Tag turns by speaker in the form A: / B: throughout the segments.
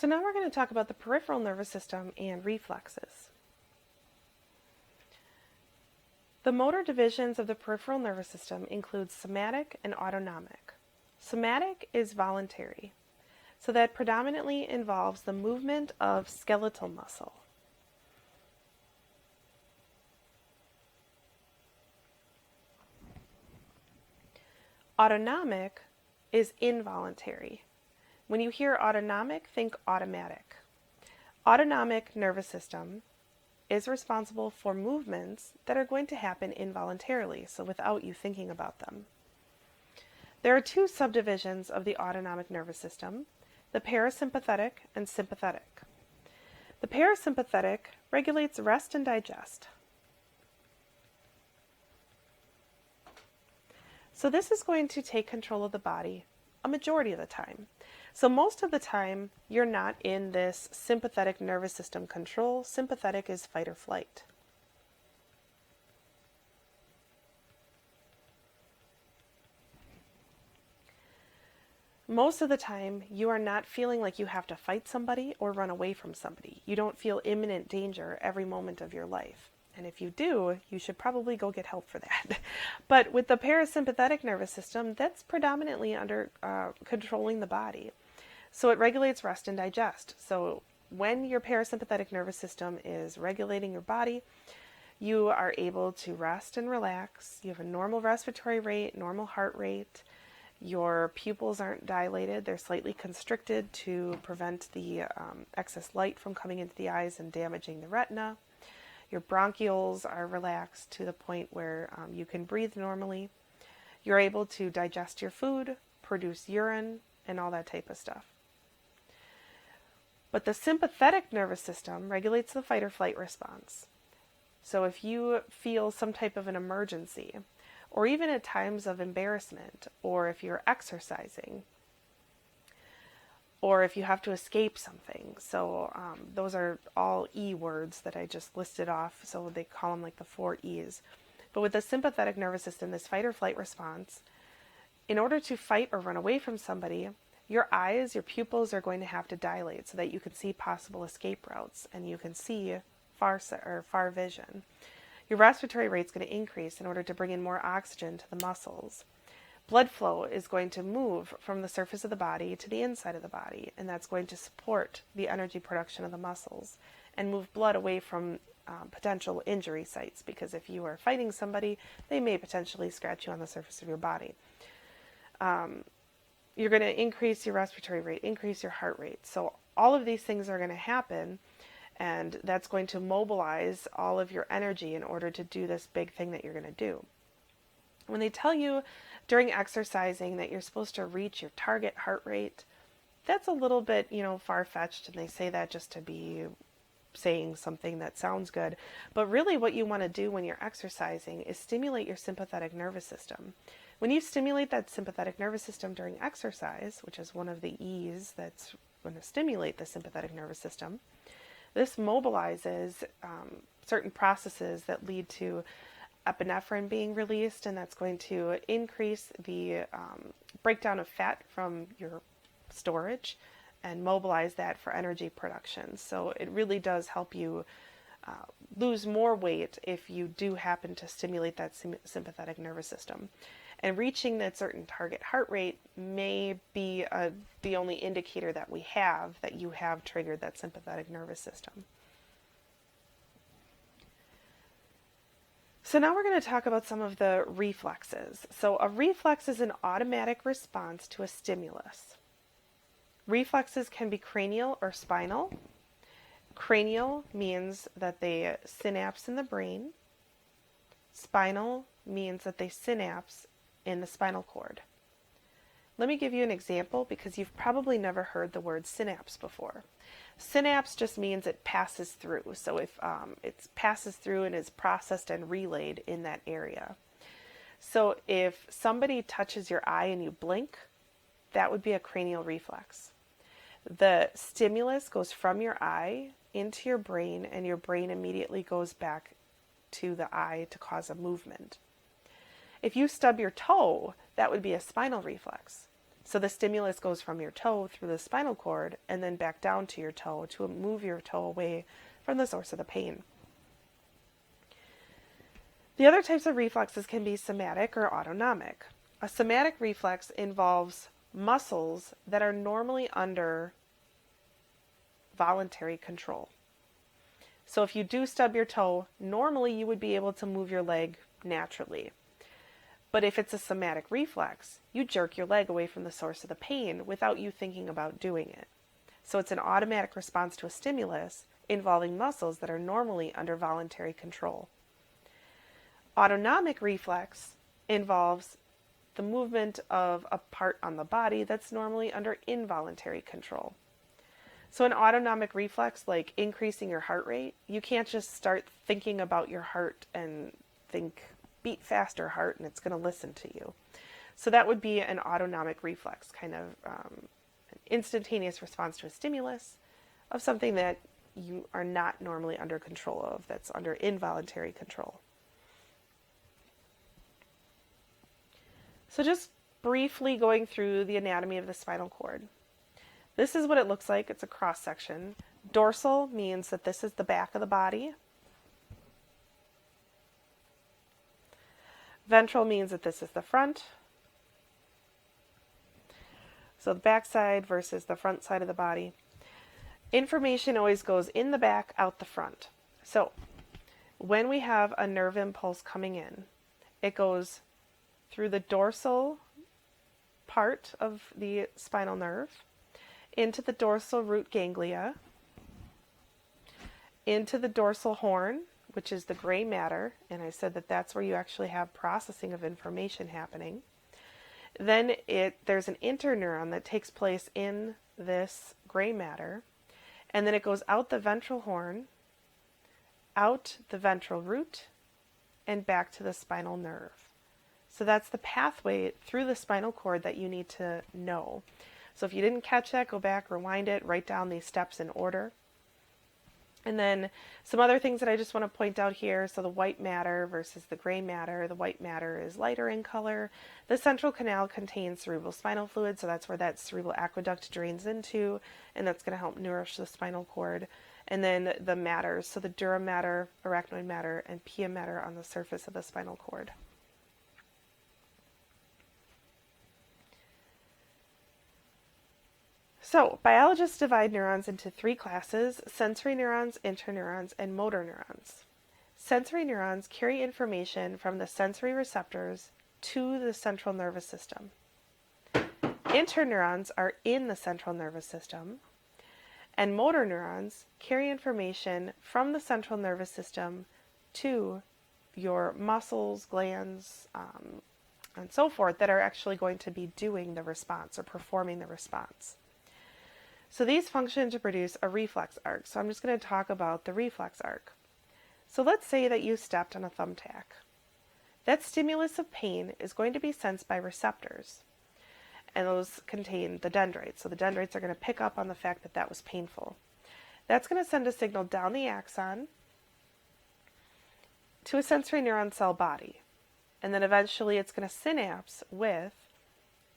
A: So now we're going to talk about the peripheral nervous system and reflexes. The motor divisions of the peripheral nervous system include somatic and autonomic. Somatic is voluntary, so that predominantly involves the movement of skeletal muscle. Autonomic is involuntary. When you hear autonomic, think automatic. Autonomic nervous system is responsible for movements that are going to happen involuntarily, so without you thinking about them. There are two subdivisions of the autonomic nervous system, the parasympathetic and sympathetic. The parasympathetic regulates rest and digest. So this is going to take control of the body a majority of the time. So most of the time, you're not in this sympathetic nervous system control. Sympathetic is fight or flight. Most of the time, you are not feeling like you have to fight somebody or run away from somebody. You don't feel imminent danger every moment of your life. And if you do, you should probably go get help for that. But with the parasympathetic nervous system, that's predominantly under controlling the body. So it regulates rest and digest. So when your parasympathetic nervous system is regulating your body, you are able to rest and relax. You have a normal respiratory rate, normal heart rate. Your pupils aren't dilated. They're slightly constricted to prevent the excess light from coming into the eyes and damaging the retina. Your bronchioles are relaxed to the point where you can breathe normally. You're able to digest your food, produce urine, and all that type of stuff. But the sympathetic nervous system regulates the fight or flight response. So if you feel some type of an emergency, or even at times of embarrassment, or if you're exercising, or if you have to escape something. So those are all E words that I just listed off, so they call them like the 4 E's. But with the sympathetic nervous system, this fight or flight response, in order to fight or run away from somebody, your eyes, your pupils are going to have to dilate so that you can see possible escape routes and you can see far vision. Your respiratory rate is going to increase in order to bring in more oxygen to the muscles. Blood flow is going to move from the surface of the body to the inside of the body, and that's going to support the energy production of the muscles and move blood away from potential injury sites, because if you are fighting somebody, they may potentially scratch you on the surface of your body. You're going to increase your respiratory rate, increase your heart rate. So all of these things are going to happen, and that's going to mobilize all of your energy in order to do this big thing that you're going to do. When they tell you during exercising that you're supposed to reach your target heart rate, that's a little bit, far-fetched, and they say that just to be saying something that sounds good. But really what you want to do when you're exercising is stimulate your sympathetic nervous system. When you stimulate that sympathetic nervous system during exercise, which is one of the E's that's going to stimulate the sympathetic nervous system, this mobilizes certain processes that lead to epinephrine being released, and that's going to increase the breakdown of fat from your storage and mobilize that for energy production. So it really does help you lose more weight if you do happen to stimulate that sympathetic nervous system. And reaching that certain target heart rate may be the only indicator that we have that you have triggered that sympathetic nervous system. So now we're going to talk about some of the reflexes. So a reflex is an automatic response to a stimulus. Reflexes can be cranial or spinal. Cranial means that they synapse in the brain. Spinal means that they synapse in the spinal cord. Let me give you an example, because you've probably never heard the word synapse before. Synapse just means it passes through. So if it passes through and is processed and relayed in that area. So if somebody touches your eye and you blink, that would be a cranial reflex. The stimulus goes from your eye into your brain, and your brain immediately goes back to the eye to cause a movement. If you stub your toe, that would be a spinal reflex. So the stimulus goes from your toe through the spinal cord and then back down to your toe to move your toe away from the source of the pain. The other types of reflexes can be somatic or autonomic. A somatic reflex involves muscles that are normally under voluntary control. So if you do stub your toe, normally you would be able to move your leg naturally. But if it's a somatic reflex, you jerk your leg away from the source of the pain without you thinking about doing it. So it's an automatic response to a stimulus involving muscles that are normally under voluntary control. Autonomic reflex involves the movement of a part on the body that's normally under involuntary control. So an autonomic reflex, like increasing your heart rate, you can't just start thinking about your heart and think, beat faster heart, and it's going to listen to you. So that would be an autonomic reflex, kind of an instantaneous response to a stimulus of something that you are not normally under control of, that's under involuntary control. So just briefly going through the anatomy of the spinal cord. This is what it looks like. It's a cross section. Dorsal means that this is the back of the body. Ventral means that this is the front. So the back side versus the front side of the body. Information always goes in the back, out the front. So when we have a nerve impulse coming in, it goes through the dorsal part of the spinal nerve, into the dorsal root ganglia, into the dorsal horn, which is the gray matter, and I said that that's where you actually have processing of information happening. Then there's an interneuron that takes place in this gray matter, and then it goes out the ventral horn, out the ventral root, and back to the spinal nerve. So that's the pathway through the spinal cord that you need to know. So if you didn't catch that, go back, rewind it, write down these steps in order. And then some other things that I just want to point out here. So the white matter versus the gray matter. The white matter is lighter in color. The central canal contains cerebral spinal fluid, so that's where that cerebral aqueduct drains into, and that's going to help nourish the spinal cord. And then the matters, so the dura mater, arachnoid matter, and pia mater on the surface of the spinal cord. So, biologists divide neurons into three classes: sensory neurons, interneurons, and motor neurons. Sensory neurons carry information from the sensory receptors to the central nervous system. Interneurons are in the central nervous system, and motor neurons carry information from the central nervous system to your muscles, glands, and so forth that are actually going to be doing the response or performing the response. So these function to produce a reflex arc. So I'm just going to talk about the reflex arc. So let's say that you stepped on a thumbtack. That stimulus of pain is going to be sensed by receptors, and those contain the dendrites. So the dendrites are going to pick up on the fact that that was painful. That's going to send a signal down the axon to a sensory neuron cell body, and then eventually it's going to synapse with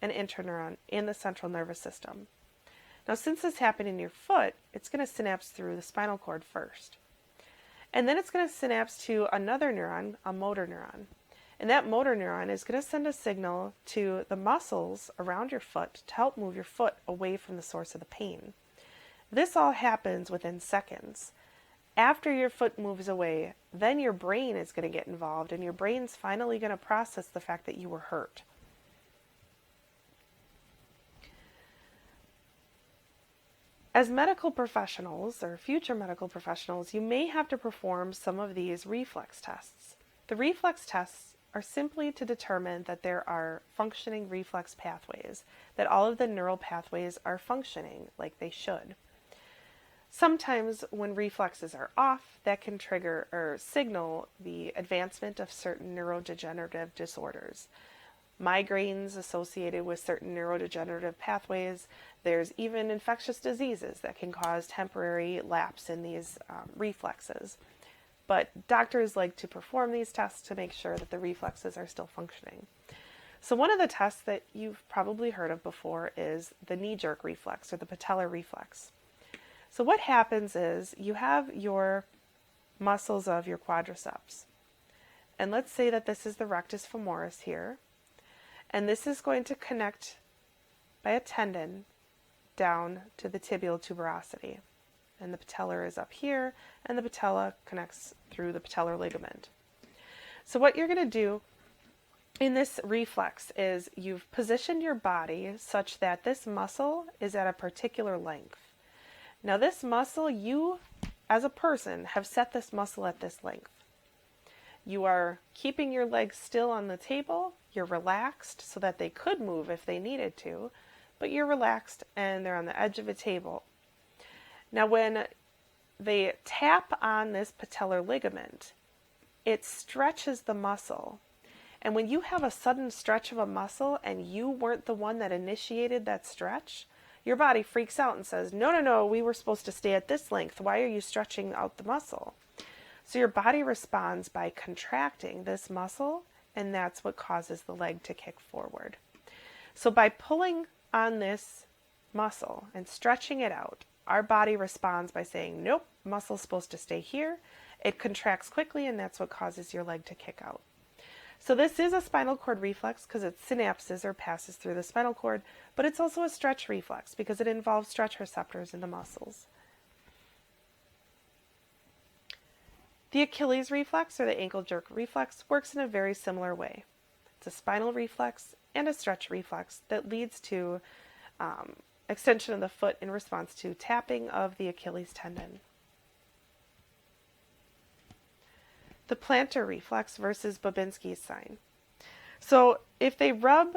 A: an interneuron in the central nervous system. Now, since this happened in your foot, it's going to synapse through the spinal cord first. And then it's going to synapse to another neuron, a motor neuron. And that motor neuron is going to send a signal to the muscles around your foot to help move your foot away from the source of the pain. This all happens within seconds. After your foot moves away, then your brain is going to get involved, and your brain's finally going to process the fact that you were hurt. As medical professionals, or future medical professionals, you may have to perform some of these reflex tests. The reflex tests are simply to determine that there are functioning reflex pathways, that all of the neural pathways are functioning like they should. Sometimes when reflexes are off, that can trigger or signal the advancement of certain neurodegenerative disorders. Migraines associated with certain neurodegenerative pathways. There's even infectious diseases that can cause temporary lapse in these reflexes. But doctors like to perform these tests to make sure that the reflexes are still functioning. So one of the tests that you've probably heard of before is the knee jerk reflex or the patellar reflex. So what happens is you have your muscles of your quadriceps. And let's say that this is the rectus femoris here. And this is going to connect by a tendon down to the tibial tuberosity. And the patellar is up here, and the patella connects through the patellar ligament. So what you're going to do in this reflex is you've positioned your body such that this muscle is at a particular length. Now this muscle, you as a person have set this muscle at this length. You are keeping your legs still on the table, you're relaxed so that they could move if they needed to, but you're relaxed and they're on the edge of a table. Now when they tap on this patellar ligament, it stretches the muscle. And when you have a sudden stretch of a muscle and you weren't the one that initiated that stretch, your body freaks out and says, no, we were supposed to stay at this length. Why are you stretching out the muscle? So your body responds by contracting this muscle, and that's what causes the leg to kick forward. So by pulling on this muscle and stretching it out, our body responds by saying, nope, muscle's supposed to stay here. It contracts quickly, and that's what causes your leg to kick out. So this is a spinal cord reflex because it synapses or passes through the spinal cord, but it's also a stretch reflex because it involves stretch receptors in the muscles. The Achilles reflex or the ankle jerk reflex works in a very similar way. It's a spinal reflex and a stretch reflex that leads to extension of the foot in response to tapping of the Achilles tendon. The plantar reflex versus Babinski's sign. So if they rub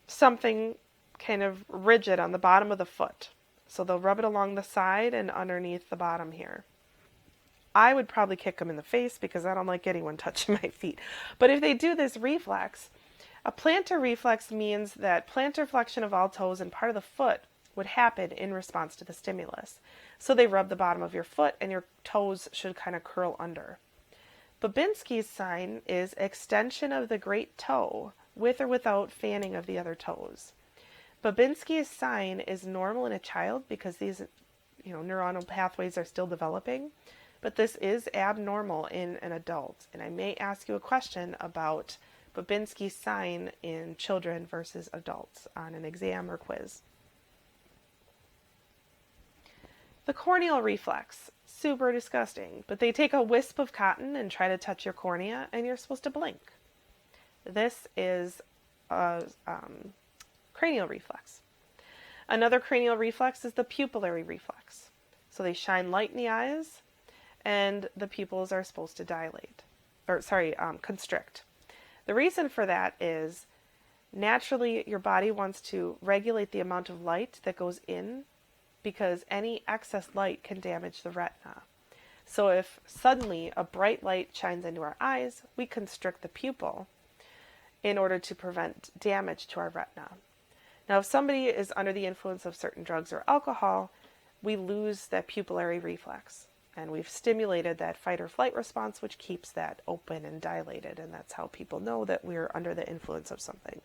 A: something kind of rigid on the bottom of the foot, so they'll rub it along the side and underneath the bottom here, I would probably kick them in the face because I don't like anyone touching my feet. But if they do this reflex, a plantar reflex means that plantar flexion of all toes and part of the foot would happen in response to the stimulus. So they rub the bottom of your foot and your toes should kind of curl under. Babinski's sign is extension of the great toe with or without fanning of the other toes. Babinski's sign is normal in a child because these neuronal pathways are still developing, but this is abnormal in an adult. And I may ask you a question about Babinski's sign in children versus adults on an exam or quiz. The corneal reflex. Super disgusting, but they take a wisp of cotton and try to touch your cornea and you're supposed to blink. This is a cranial reflex. Another cranial reflex is the pupillary reflex. So they shine light in the eyes and the pupils are supposed to constrict. The reason for that is naturally your body wants to regulate the amount of light that goes in because any excess light can damage the retina. So if suddenly a bright light shines into our eyes, we constrict the pupil in order to prevent damage to our retina. Now, if somebody is under the influence of certain drugs or alcohol, we lose that pupillary reflex. And we've stimulated that fight or flight response, which keeps that open and dilated. And that's how people know that we're under the influence of something.